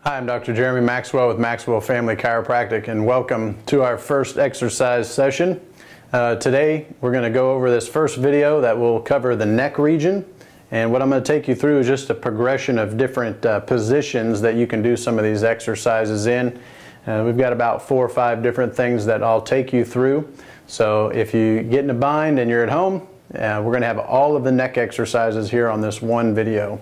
Hi, I'm Dr. Jeremy Maxwell with Maxwell Family Chiropractic, and welcome to our first exercise session. Today we're going to go over this first video that will cover the neck region, and what I'm going to take you through is just a progression of different positions that you can do some of these exercises in. We've got about 4 or 5 different things that I'll take you through. So if you get in a bind and you're at home, we're going to have all of the neck exercises here on this one video.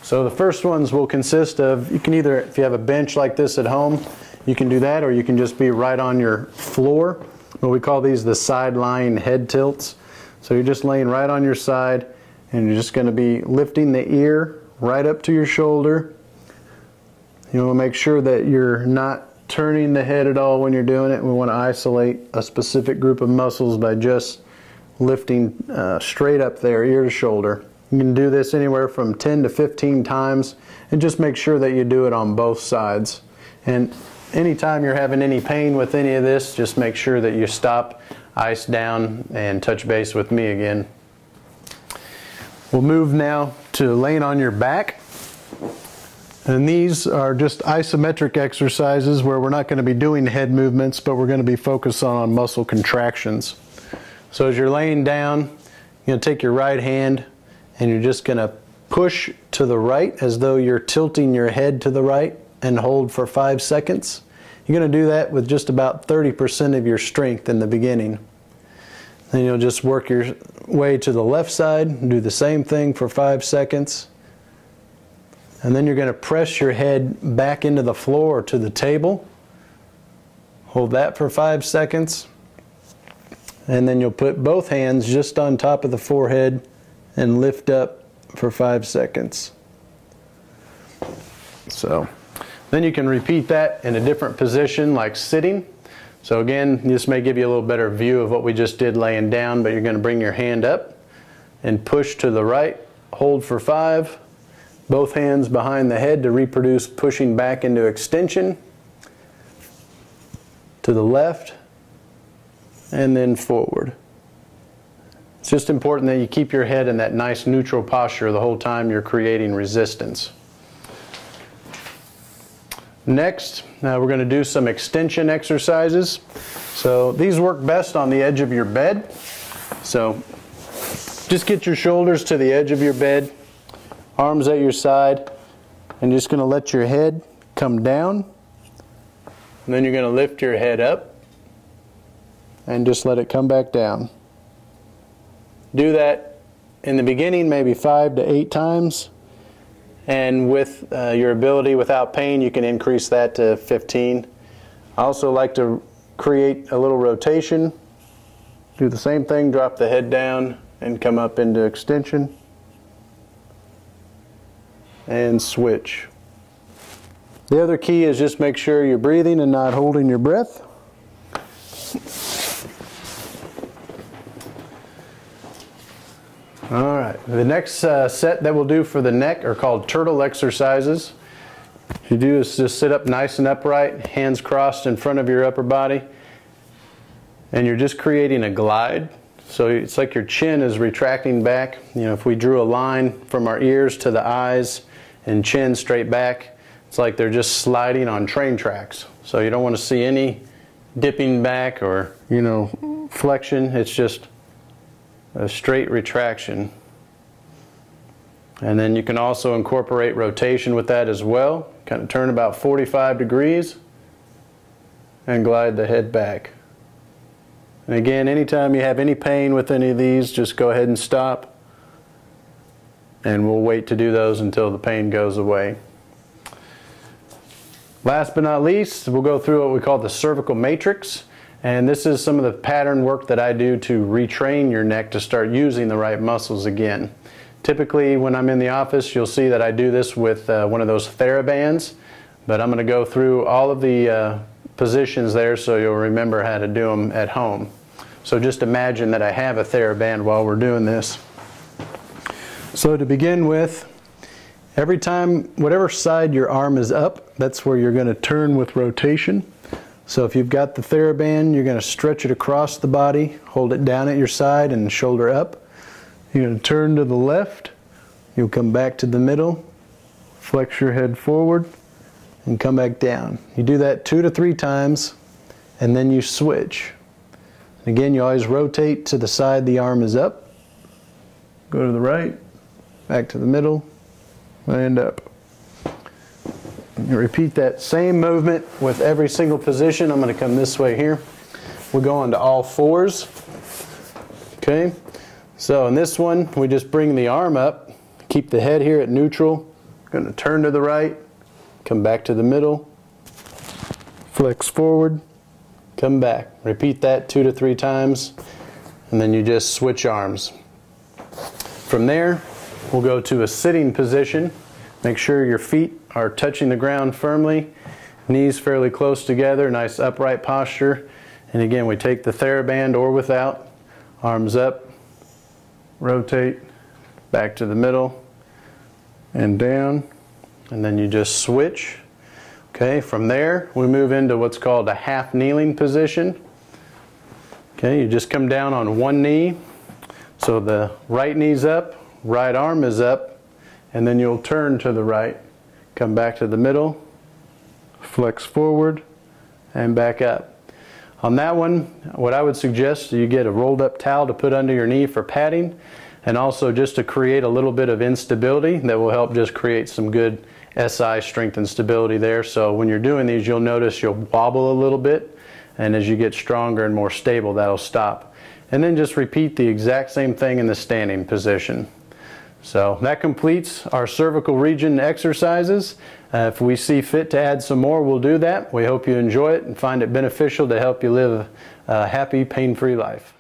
So the first ones will consist of, you can either, if you have a bench like this at home, you can do that, or you can just be right on your floor. What we call these the side lying head tilts. So you're just laying right on your side and you're just going to be lifting the ear right up to your shoulder. You want to make sure that you're not turning the head at all when you're doing it. We want to isolate a specific group of muscles by just lifting straight up there, ear to shoulder. You can do this anywhere from 10 to 15 times, and just make sure that you do it on both sides. And anytime you're having any pain with any of this, just make sure that you stop, ice down, and touch base with me again. We'll move now to laying on your back. And these are just isometric exercises where we're not going to be doing head movements, but we're going to be focused on muscle contractions. So as you're laying down, you're going to take your right hand and you're just going to push to the right as though you're tilting your head to the right and hold for 5 seconds. You're going to do that with just about 30% of your strength in the beginning. Then you'll just work your way to the left side and do the same thing for 5 seconds. And then you're going to press your head back into the floor or to the table. Hold that for 5 seconds. And then you'll put both hands just on top of the forehead and lift up for 5 seconds. So then you can repeat that in a different position like sitting. So again, this may give you a little better view of what we just did laying down, but you're going to bring your hand up and push to the right, hold for 5, both hands behind the head to reproduce pushing back into extension, to the left, and then forward. It's just important that you keep your head in that nice neutral posture the whole time you're creating resistance. Next, we're going to do some extension exercises. So these work best on the edge of your bed. So just get your shoulders to the edge of your bed, arms at your side, and just going to let your head come down. And then you're going to lift your head up and just let it come back down. Do that in the beginning maybe 5 to 8 times, and with your ability without pain you can increase that to 15. I also like to create a little rotation. Do the same thing, drop the head down and come up into extension and switch. The other key is just make sure you're breathing and not holding your breath. Alright, the next set that we'll do for the neck are called turtle exercises. What you do is just sit up nice and upright, hands crossed in front of your upper body, and you're just creating a glide. So it's like your chin is retracting back. You know, if we drew a line from our ears to the eyes and chin straight back, it's like they're just sliding on train tracks. So you don't want to see any dipping back or, you know, flexion. It's just a straight retraction. And then you can also incorporate rotation with that as well. Kind of turn about 45 degrees and glide the head back. And again, anytime you have any pain with any of these, just go ahead and stop, and we'll wait to do those until the pain goes away. Last but not least, we'll go through what we call the cervical matrix. And this is some of the pattern work that I do to retrain your neck to start using the right muscles again. Typically when I'm in the office, you'll see that I do this with one of those TheraBands, but I'm going to go through all of the positions there so you'll remember how to do them at home. So just imagine that I have a TheraBand while we're doing this. So to begin with, every time, whatever side your arm is up, that's where you're going to turn with rotation. So if you've got the TheraBand, you're going to stretch it across the body, hold it down at your side and shoulder up. You're going to turn to the left, you'll come back to the middle, flex your head forward, and come back down. You do that 2 to 3 times, and then you switch. Again, you always rotate to the side the arm is up. Go to the right, back to the middle, and up. You repeat that same movement with every single position. I'm going to come this way here. We'll go on to all fours. Okay, so in this one, we just bring the arm up, keep the head here at neutral. Going to turn to the right, come back to the middle, flex forward, come back. Repeat that 2 to 3 times, and then you just switch arms. From there, we'll go to a sitting position. Make sure your feet are touching the ground firmly, knees fairly close together, nice upright posture. And again, we take the TheraBand or without, arms up, rotate, back to the middle, and down, and then you just switch. Okay, from there, we move into what's called a half kneeling position. Okay, you just come down on one knee. So the right knee's up, right arm is up, and then you'll turn to the right. Come back to the middle, flex forward, and back up. On that one, what I would suggest, you get a rolled up towel to put under your knee for padding, and also just to create a little bit of instability that will help just create some good SI strength and stability there. So when you're doing these, you'll notice you'll wobble a little bit, and as you get stronger and more stable, that'll stop. And then just repeat the exact same thing in the standing position. So that completes our cervical region exercises. If we see fit to add some more, we'll do that. We hope you enjoy it and find it beneficial to help you live a happy, pain-free life.